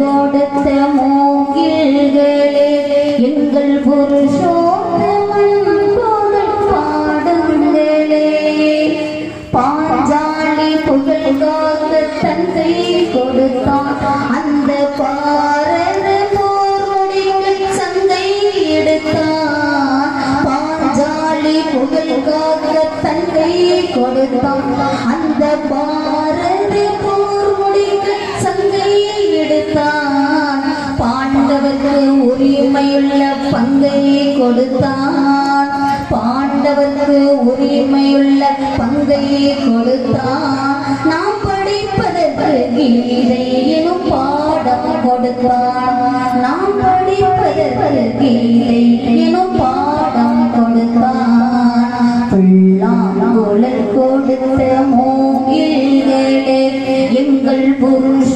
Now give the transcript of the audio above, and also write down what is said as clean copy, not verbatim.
கொடுத்த மூங்கில்களே எங்கள் புருஷோத்தமன் புகழ் பாடுங்களே. பாஞ்சாலி புகழ் காக்க தந்தை கொடுத்தான் அந்த பாரத போர்வடிகள் சந்தை எடுத்தான். பாஞ்சாலி புகழ் காக்க தந்தை கொடுத்தான் அந்த பாரத போர்வடிகள் சந்தை எடுத்தான். பாண்டவருக்கு உரிமையுள்ள பங்கை கொடுத்தான். பாண்டவருக்கு உரிமையுள்ள பங்கை கொடுத்தான். நாம் படிப்பதற்கு கீதை எனும் பாடம் கொடுத்தான். நாம் படிப்பதற்கு கீதை எனும் பாடம் கொடுத்தான். கொடுத்த மூங்கில்களே எங்கள் புருஷ